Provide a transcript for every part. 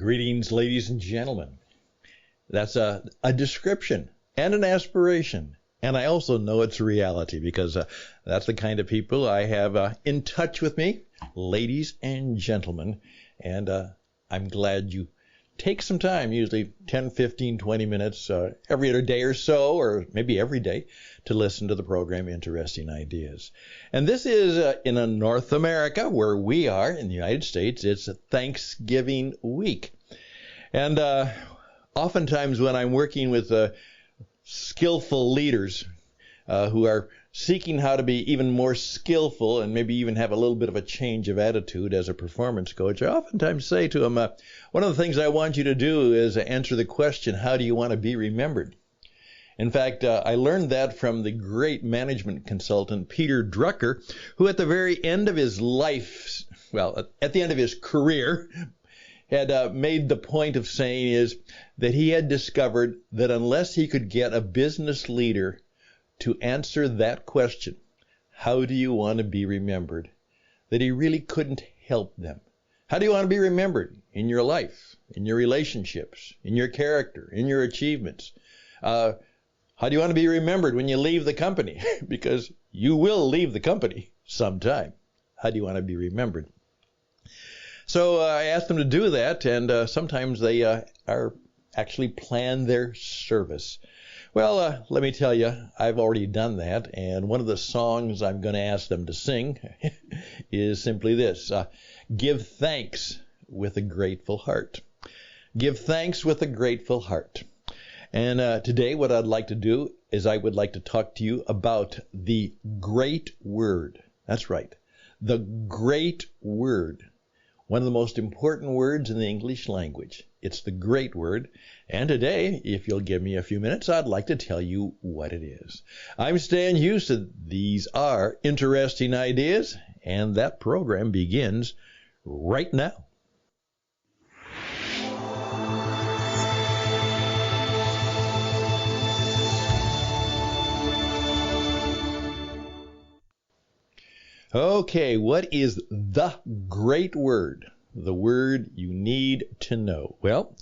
Greetings, ladies and gentlemen. That's a description and an aspiration. And I also know it's a reality because that's the kind of people I have in touch with me, ladies and gentlemen. And I'm glad you take some time, usually 10, 15, 20 minutes every other day or so, or maybe every day, to listen to the program Interesting Ideas. And this is in North America, where we are in the United States. It's Thanksgiving week. And oftentimes when I'm working with skillful leaders who are seeking how to be even more skillful and maybe even have a little bit of a change of attitude as a performance coach, I oftentimes say to them, one of the things I want you to do is answer the question, how do you want to be remembered? In fact, I learned that from the great management consultant, Peter Drucker, who at the very end of his life, well, at the end of his career, had made the point of saying is that he had discovered that unless he could get a business leader to answer that question, how do you want to be remembered, that he really couldn't help them. How do you want to be remembered in your life, in your relationships, in your character, in your achievements? How do you want to be remembered when you leave the company? Because you will leave the company sometime. How do you want to be remembered? So I asked them to do that, and sometimes they are actually plan their service. Well, let me tell you, I've already done that, and one of the songs I'm going to ask them to sing is simply this, Give Thanks with a Grateful Heart. Give thanks with a grateful heart. And today what I'd like to do is I would like to talk to you about the great word. That's right, the great word. One of the most important words in the English language. It's the great word. And today, if you'll give me a few minutes, I'd like to tell you what it is. I'm Stan Houston. These are Interesting Ideas, and that program begins right now. Okay, what is the great word? The word you need to know. Well,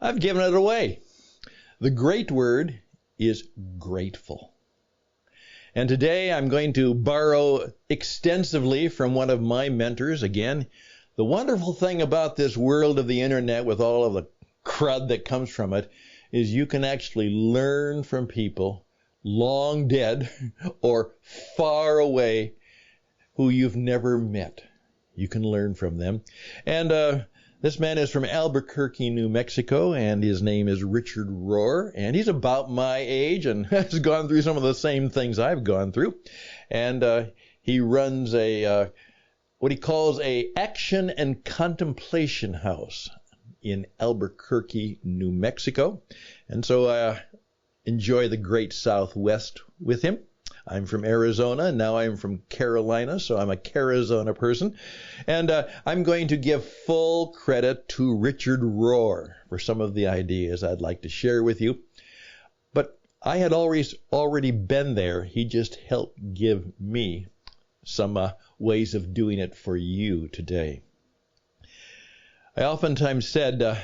I've given it away. The great word is grateful. And today I'm going to borrow extensively from one of my mentors. Again, the wonderful thing about this world of the internet with all of the crud that comes from it is you can actually learn from people long dead or far away who you've never met. You can learn from them. And this man is from Albuquerque, New Mexico, and his name is Richard Rohr, and he's about my age and has gone through some of the same things I've gone through. And he runs what he calls a action and contemplation house in Albuquerque, New Mexico. And so I enjoy the great Southwest with him. I'm from Arizona, now I'm from Carolina, so I'm a Carizona person. And I'm going to give full credit to Richard Rohr for some of the ideas I'd like to share with you. But I had already been there. He just helped give me some ways of doing it for you today. I oftentimes said,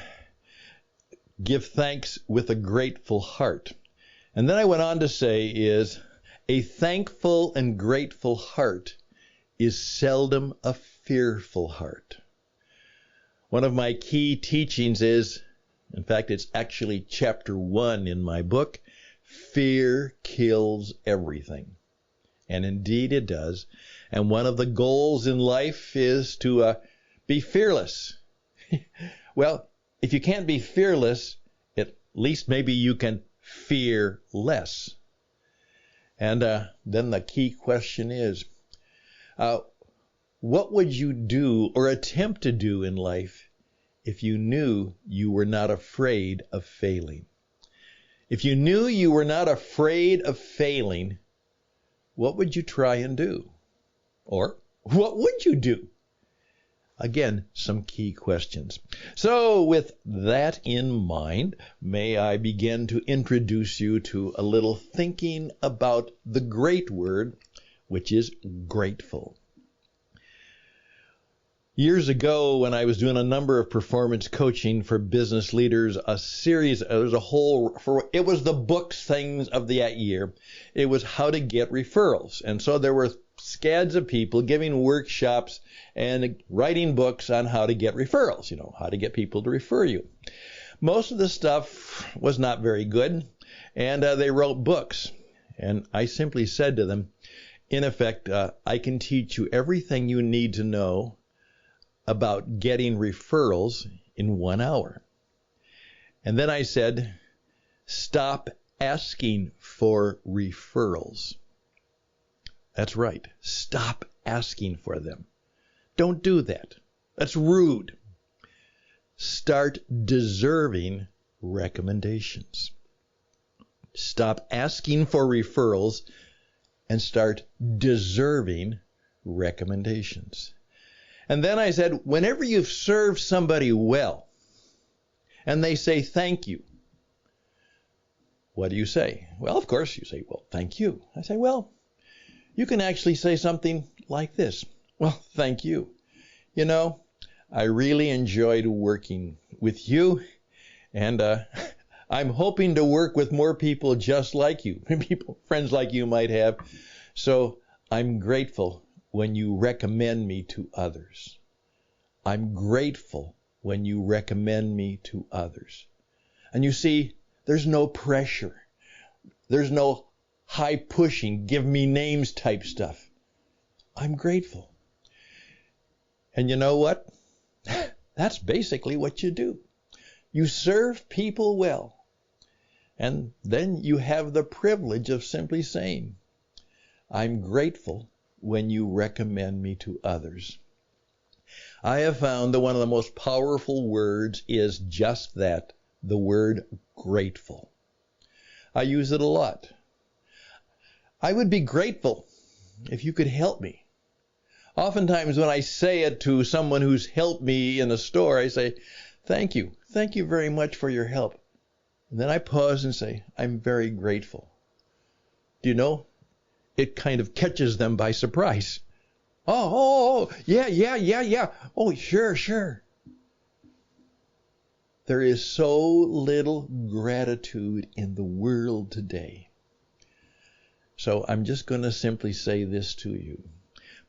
give thanks with a grateful heart. And then I went on to say is, a thankful and grateful heart is seldom a fearful heart. One of my key teachings is, in fact, it's actually chapter 1 in my book, fear kills everything. And indeed it does. And one of the goals in life is to be fearless. Well, if you can't be fearless, at least maybe you can fear less. And then the key question is, what would you do or attempt to do in life if you knew you were not afraid of failing? If you knew you were not afraid of failing, what would you try and do? Or what would you do? Again, some key questions. So with that in mind, may I begin to introduce you to a little thinking about the great word, which is grateful. Years ago, when I was doing a number of performance coaching for business leaders, it was the books things of that year. It was how to get referrals. And so there were scads of people giving workshops and writing books on how to get referrals, how to get people to refer you. Most of the stuff was not very good, and they wrote books. And I simply said to them, in effect, I can teach you everything you need to know about getting referrals in 1 hour. And then I said, stop asking for referrals. That's right. Stop asking for them. Don't do that. That's rude. Start deserving recommendations. Stop asking for referrals and start deserving recommendations. And then I said, whenever you've served somebody well and they say thank you, what do you say? Well, of course, you say, well, thank you. I say, well, you can actually say something like this. Well, thank you. I really enjoyed working with you, and I'm hoping to work with more people just like you, friends like you might have. So I'm grateful when you recommend me to others. I'm grateful when you recommend me to others. And you see, there's no pressure. There's no high pushing, give me names type stuff. I'm grateful. And you know what? That's basically what you do. You serve people well. And then you have the privilege of simply saying, I'm grateful when you recommend me to others. I have found that one of the most powerful words is just that, the word grateful. I use it a lot. I would be grateful if you could help me. Oftentimes when I say it to someone who's helped me in a store, I say, thank you. Thank you very much for your help. And then I pause and say, I'm very grateful. Do you know? It kind of catches them by surprise. Oh, yeah. Oh, sure. There is so little gratitude in the world today. So I'm just going to simply say this to you.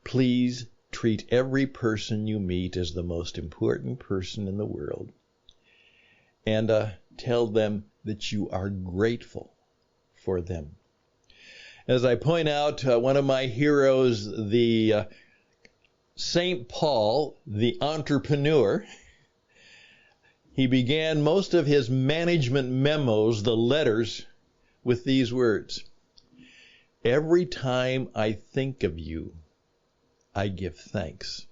Please treat every person you meet as the most important person in the world. And tell them that you are grateful for them. As I point out, one of my heroes, the St. Paul, the entrepreneur, he began most of his management memos, the letters, with these words. Every time I think of you, I give thanks.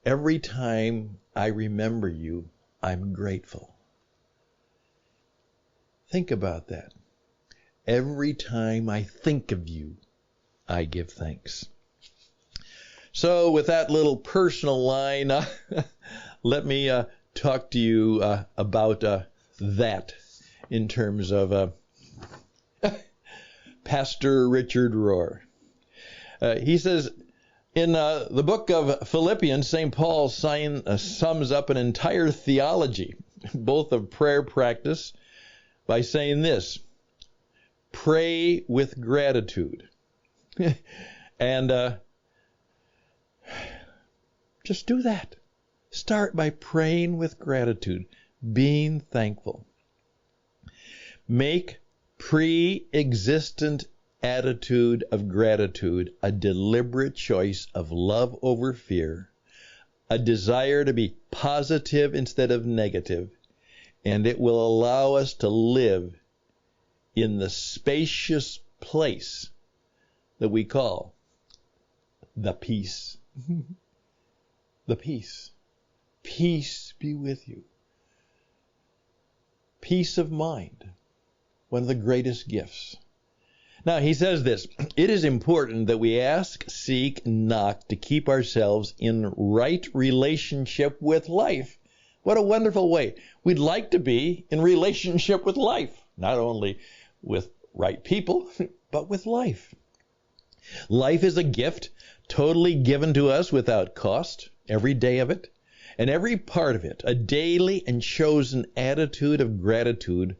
Every time I remember you, I'm grateful. Think about that. Every time I think of you, I give thanks. So with that little personal line, let me talk to you about that in terms of Pastor Richard Rohr. He says, in the book of Philippians, St. Paul sums up an entire theology, both of prayer practice, by saying this: pray with gratitude. And just do that. Start by praying with gratitude, being thankful. Make pre-existent attitude of gratitude a deliberate choice of love over fear, a desire to be positive instead of negative, and it will allow us to live in the spacious place that we call the peace. The peace. Peace be with you. Peace of mind. One of the greatest gifts. Now, he says this: it is important that we ask, seek, knock to keep ourselves in right relationship with life. What a wonderful way. We'd like to be in relationship with life, not only with right people, but with life. Life is a gift totally given to us without cost. every day of it, and every part of it, a daily and chosen attitude of gratitude,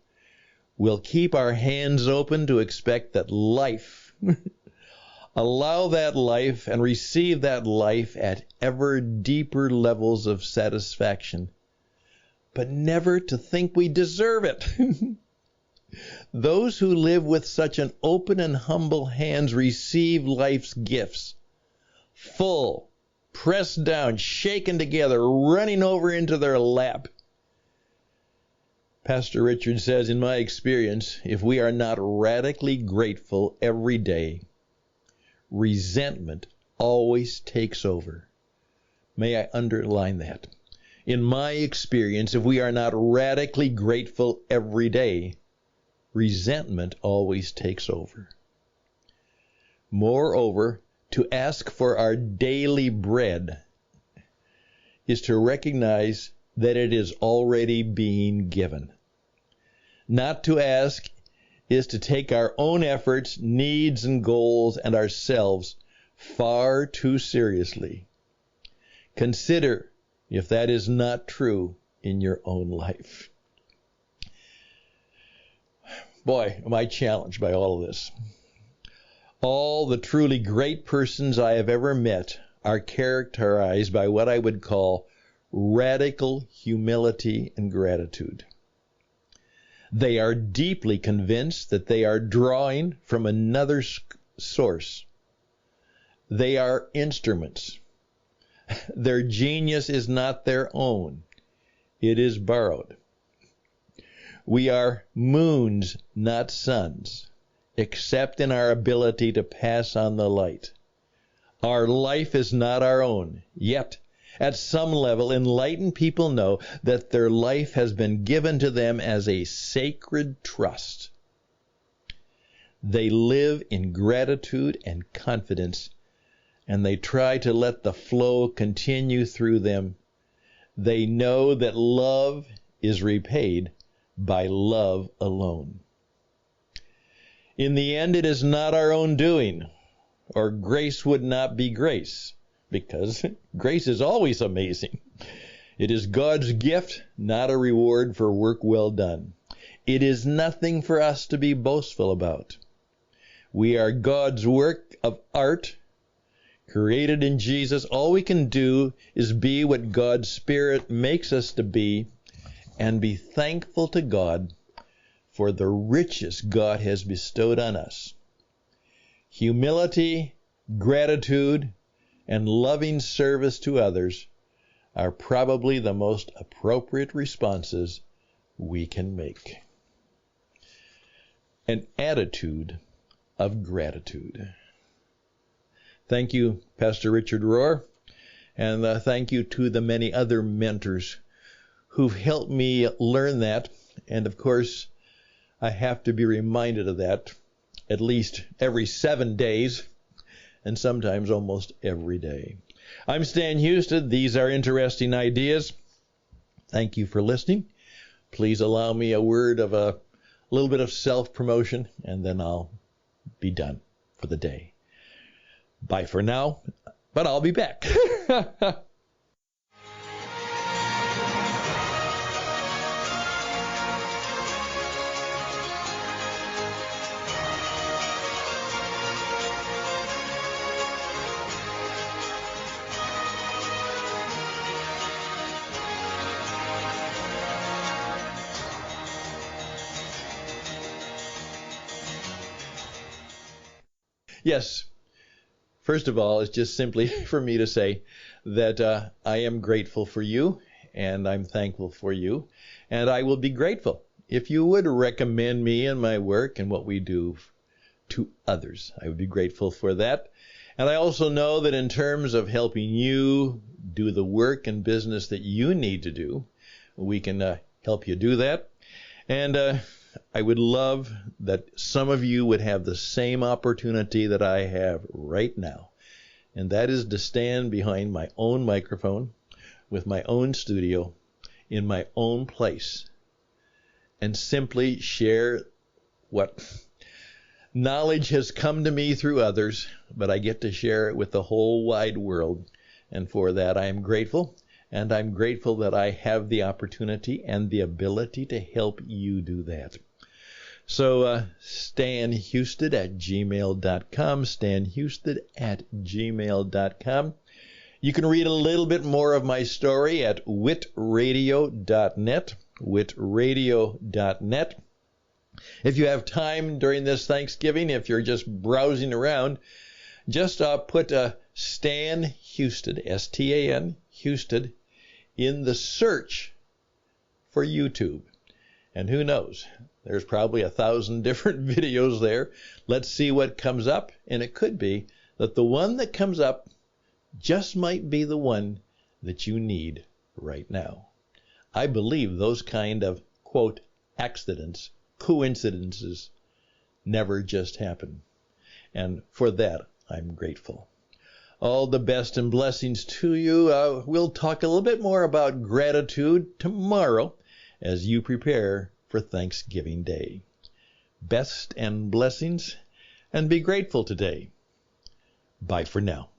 will keep our hands open to expect that life, allow that life and receive that life at ever deeper levels of satisfaction, but never to think we deserve it. Those who live with such an open and humble hands receive life's gifts, full, pressed down, shaken together, running over into their lap. Pastor Richard says, in my experience, if we are not radically grateful every day, resentment always takes over. May I underline that? In my experience, if we are not radically grateful every day, resentment always takes over. Moreover, to ask for our daily bread is to recognize that it is already being given. Not to ask is to take our own efforts, needs, and goals and ourselves far too seriously. Consider if that is not true in your own life. Boy, am I challenged by all of this. All the truly great persons I have ever met are characterized by what I would call radical humility and gratitude. They are deeply convinced that they are drawing from another source. They are instruments. Their genius is not their own. It is borrowed. We are moons, not suns, except in our ability to pass on the light. Our life is not our own, yet at some level, enlightened people know that their life has been given to them as a sacred trust. They live in gratitude and confidence, and they try to let the flow continue through them. They know that love is repaid by love alone. In the end, it is not our own doing, or grace would not be grace, because grace is always amazing. It is God's gift, not a reward for work well done. It is nothing for us to be boastful about. We are God's work of art, created in Jesus. All we can do is be what God's Spirit makes us to be, and be thankful to God for the riches God has bestowed on us. Humility, gratitude, and loving service to others are probably the most appropriate responses we can make. An attitude of gratitude. Thank you, Pastor Richard Rohr, and thank you to the many other mentors who've helped me learn that. And of course, I have to be reminded of that at least every 7 days, and sometimes almost every day. I'm Stan Houston. These are interesting ideas. Thank you for listening. Please allow me a word of a little bit of self-promotion, and then I'll be done for the day. Bye for now, but I'll be back. Yes. First of all, it's just simply for me to say that I am grateful for you, and I'm thankful for you, and I will be grateful if you would recommend me and my work and what we do to others. I would be grateful for that. And I also know that in terms of helping you do the work and business that you need to do, we can help you do that. And I would love that some of you would have the same opportunity that I have right now, and that is to stand behind my own microphone with my own studio in my own place and simply share what knowledge has come to me through others, but I get to share it with the whole wide world And for that, I am grateful. And I'm grateful that I have the opportunity and the ability to help you do that. So stanhouston@gmail.com, stanhouston@gmail.com. You can read a little bit more of my story at witradio.net, witradio.net. If you have time during this Thanksgiving, if you're just browsing around, just put Stan Houston, S-T-A-N, Houston, in the search for YouTube. And who knows? There's probably 1,000 different videos there. Let's see what comes up. And it could be that the one that comes up just might be the one that you need right now. I believe those kind of, quote, accidents, coincidences, never just happen. And for that, I'm grateful. All the best and blessings to you. We'll talk a little bit more about gratitude tomorrow as you prepare for Thanksgiving Day. Best and blessings, and be grateful today. Bye for now.